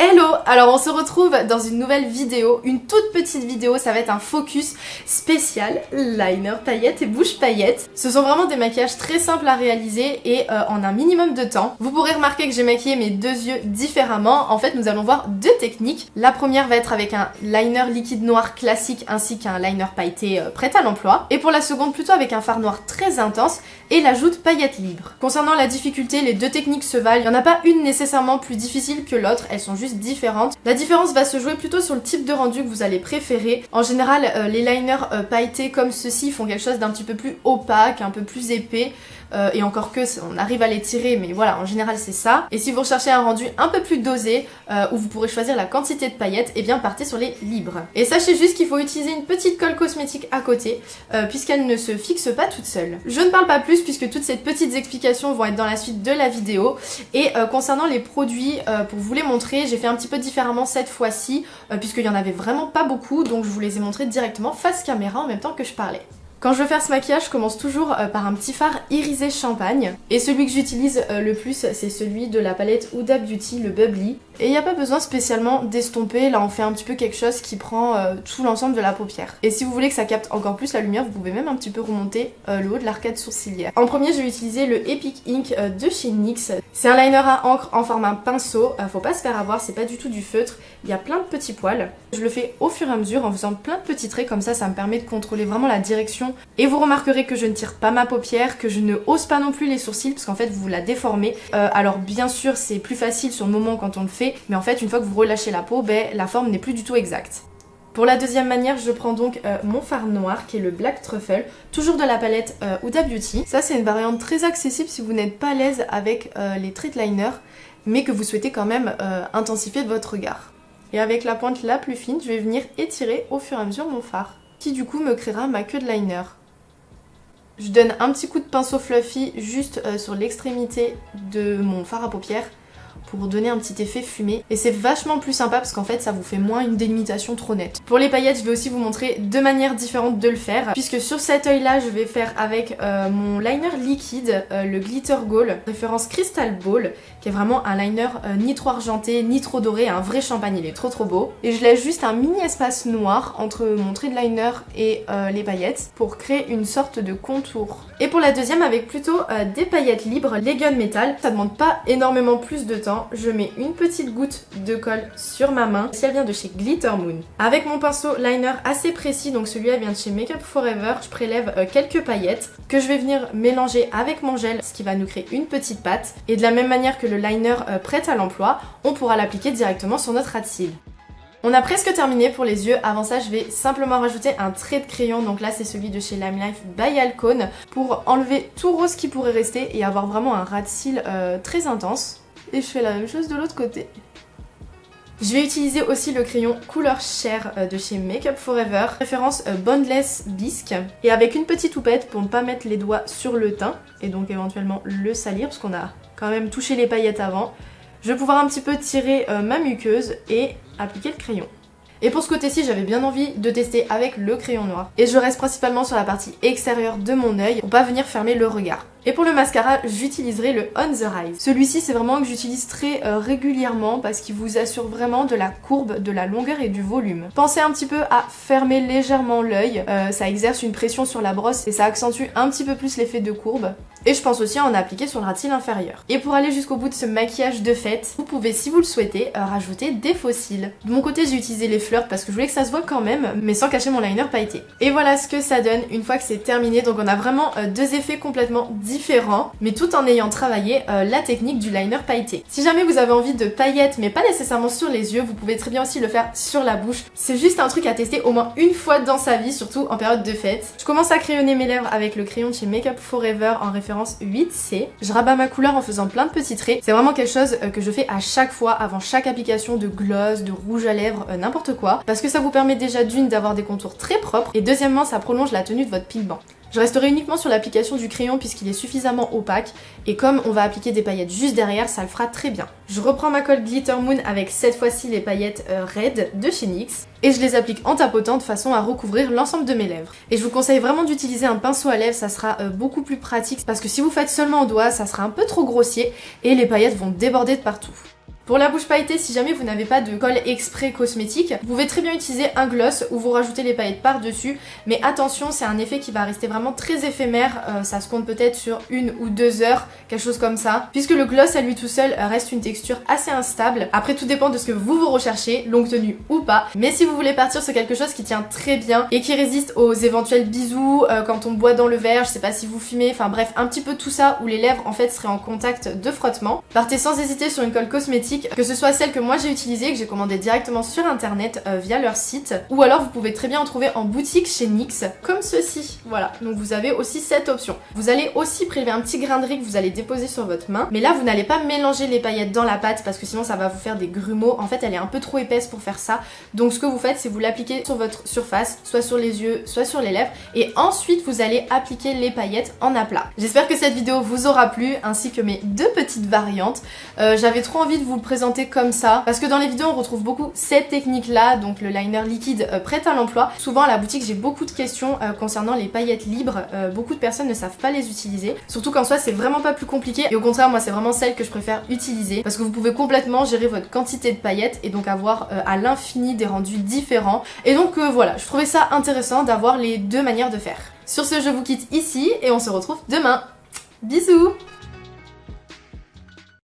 Hello! Alors on se retrouve dans une nouvelle vidéo, une toute petite vidéo, ça va être un focus spécial liner paillettes et bouche paillettes. Ce sont vraiment des maquillages très simples à réaliser et en un minimum de temps. Vous pourrez remarquer que j'ai maquillé mes deux yeux différemment. En fait nous allons voir deux techniques. La première va être avec un liner liquide noir classique ainsi qu'un liner pailleté prêt à l'emploi. Et pour la seconde plutôt avec un fard noir très intense et l'ajout de paillettes libres. Concernant la difficulté, les deux techniques se valent. Il n'y en a pas une nécessairement plus difficile que l'autre, elles sont juste différentes. La différence va se jouer plutôt sur le type de rendu que vous allez préférer. En général, les liners pailletés comme ceux-ci font quelque chose d'un petit peu plus opaque, un peu plus épais. Et encore que on arrive à les tirer, mais voilà, en général c'est ça. Et si vous recherchez un rendu un peu plus dosé, où vous pourrez choisir la quantité de paillettes, et bien partez sur les libres. Et sachez juste qu'il faut utiliser une petite colle cosmétique à côté, puisqu'elle ne se fixe pas toute seule. Je ne parle pas plus puisque toutes ces petites explications vont être dans la suite de la vidéo. Et concernant les produits, pour vous les montrer, j'ai fait un petit peu différemment cette fois-ci, puisqu'il y en avait vraiment pas beaucoup, donc je vous les ai montrés directement face caméra en même temps que je parlais. Quand je veux faire ce maquillage, je commence toujours par un petit fard irisé champagne. Et celui que j'utilise le plus, c'est celui de la palette Huda Beauty, le Bubbly. Et il n'y a pas besoin spécialement d'estomper, là on fait un petit peu quelque chose qui prend tout l'ensemble de la paupière. Et si vous voulez que ça capte encore plus la lumière, vous pouvez même un petit peu remonter le haut de l'arcade sourcilière. En premier, je vais utiliser le Epic Ink de chez NYX. C'est un liner à encre en format pinceau, faut pas se faire avoir, c'est pas du tout du feutre. Il y a plein de petits poils. Je le fais au fur et à mesure en faisant plein de petits traits, comme ça me permet de contrôler vraiment la direction. Et vous remarquerez que je ne tire pas ma paupière, que je ne hausse pas non plus les sourcils, parce qu'en fait vous la déformez. Alors bien sûr c'est plus facile sur le moment quand on le fait, mais en fait une fois que vous relâchez la peau, la forme n'est plus du tout exacte. Pour la deuxième manière, je prends donc mon fard noir qui est le Black Truffle, toujours de la palette Huda Beauty. Ça c'est une variante très accessible si vous n'êtes pas à l'aise avec les traits de liner, mais que vous souhaitez quand même intensifier votre regard. Et avec la pointe la plus fine, je vais venir étirer au fur et à mesure mon fard, qui du coup me créera ma queue de liner. Je donne un petit coup de pinceau fluffy juste sur l'extrémité de mon fard à paupières pour donner un petit effet fumé. Et c'est vachement plus sympa parce qu'en fait ça vous fait moins une délimitation trop nette. Pour les paillettes, je vais aussi vous montrer deux manières différentes de le faire, puisque sur cet œil là je vais faire avec mon liner liquide, le Glitter Gold, référence Crystal Ball, qui est vraiment un liner ni trop argenté ni trop doré, un vrai champagne, il est trop beau. Et je laisse juste un mini espace noir entre mon trait de liner et les paillettes pour créer une sorte de contour. Et pour la deuxième, avec plutôt des paillettes libres, les gunmetal, ça demande pas énormément plus de temps. Je mets une petite goutte de colle sur ma main, si elle vient de chez Glitter Moon. Avec mon pinceau liner assez précis, donc celui-là vient de chez Makeup Forever, je prélève quelques paillettes que je vais venir mélanger avec mon gel, ce qui va nous créer une petite pâte. Et de la même manière que le liner prêt à l'emploi, on pourra l'appliquer directement sur notre ras de cils. On a presque terminé pour les yeux. Avant ça, je vais simplement rajouter un trait de crayon. Donc là, c'est celui de chez Lime Life by Alcone pour enlever tout rose qui pourrait rester et avoir vraiment un ras de cils très intense. Et je fais la même chose de l'autre côté. Je vais utiliser aussi le crayon couleur chair de chez Makeup Forever, référence Bondless Bisque. Et avec une petite houppette pour ne pas mettre les doigts sur le teint et donc éventuellement le salir parce qu'on a quand même touché les paillettes avant. Je vais pouvoir un petit peu tirer ma muqueuse et appliquer le crayon. Et pour ce côté-ci, j'avais bien envie de tester avec le crayon noir. Et je reste principalement sur la partie extérieure de mon œil pour pas venir fermer le regard. Et pour le mascara, j'utiliserai le On The Rise. Celui-ci, c'est vraiment que j'utilise très régulièrement parce qu'il vous assure vraiment de la courbe, de la longueur et du volume. Pensez un petit peu à fermer légèrement l'œil, ça exerce une pression sur la brosse et ça accentue un petit peu plus l'effet de courbe. Et je pense aussi à en appliquer sur le ras de cils inférieur. Et pour aller jusqu'au bout de ce maquillage de fête, vous pouvez, si vous le souhaitez, rajouter des faux cils. De mon côté, j'ai utilisé les flirts parce que je voulais que ça se voit quand même, mais sans cacher mon liner pailleté. Et voilà ce que ça donne une fois que c'est terminé. Donc on a vraiment deux effets complètement différents, mais tout en ayant travaillé la technique du liner pailleté. Si jamais vous avez envie de paillettes, mais pas nécessairement sur les yeux, vous pouvez très bien aussi le faire sur la bouche. C'est juste un truc à tester au moins une fois dans sa vie, surtout en période de fête. Je commence à crayonner mes lèvres avec le crayon de chez Makeup Forever en référence 8C. Je rabats ma couleur en faisant plein de petits traits. C'est vraiment quelque chose que je fais à chaque fois, avant chaque application de gloss, de rouge à lèvres, n'importe quoi. Parce que ça vous permet déjà d'une d'avoir des contours très propres et deuxièmement ça prolonge la tenue de votre pile-ban. Je resterai uniquement sur l'application du crayon puisqu'il est suffisamment opaque et comme on va appliquer des paillettes juste derrière, ça le fera très bien. Je reprends ma colle Glitter Moon avec cette fois-ci les paillettes Red de chez NYX et je les applique en tapotant de façon à recouvrir l'ensemble de mes lèvres. Et je vous conseille vraiment d'utiliser un pinceau à lèvres, ça sera beaucoup plus pratique parce que si vous faites seulement au doigt, ça sera un peu trop grossier et les paillettes vont déborder de partout. Pour la bouche pailletée, si jamais vous n'avez pas de colle exprès cosmétique, vous pouvez très bien utiliser un gloss où vous rajoutez les paillettes par-dessus, mais attention, c'est un effet qui va rester vraiment très éphémère, ça se compte peut-être sur 1 ou 2 heures, quelque chose comme ça, puisque le gloss à lui tout seul reste une texture assez instable. Après, tout dépend de ce que vous recherchez, longue tenue ou pas, mais si vous voulez partir sur quelque chose qui tient très bien et qui résiste aux éventuels bisous, quand on boit dans le verre, je sais pas si vous fumez, enfin bref, un petit peu tout ça où les lèvres en fait seraient en contact de frottement, partez sans hésiter sur une colle cosmétique, que ce soit celle que moi j'ai utilisée, que j'ai commandée directement sur internet via leur site, ou alors vous pouvez très bien en trouver en boutique chez NYX, comme ceci, voilà, donc vous avez aussi cette option. Vous allez aussi prélever un petit grain de riz que vous allez déposer sur votre main, mais là vous n'allez pas mélanger les paillettes dans la pâte parce que sinon ça va vous faire des grumeaux, en fait elle est un peu trop épaisse pour faire ça, donc ce que vous faites c'est vous l'appliquez sur votre surface, soit sur les yeux, soit sur les lèvres, et ensuite vous allez appliquer les paillettes en aplat. J'espère que cette vidéo vous aura plu, ainsi que mes deux petites variantes. J'avais trop envie de vous le présenter comme ça, parce que dans les vidéos on retrouve beaucoup cette technique là, donc le liner liquide prêt à l'emploi. Souvent à la boutique j'ai beaucoup de questions concernant les paillettes libres, beaucoup de personnes ne savent pas les utiliser, surtout qu'en soi c'est vraiment pas plus compliqué, et au contraire moi c'est vraiment celle que je préfère utiliser, parce que vous pouvez complètement gérer votre quantité de paillettes et donc avoir à l'infini des rendus différents, et donc voilà, je trouvais ça intéressant d'avoir les deux manières de faire. Sur ce, je vous quitte ici et on se retrouve demain. Bisous!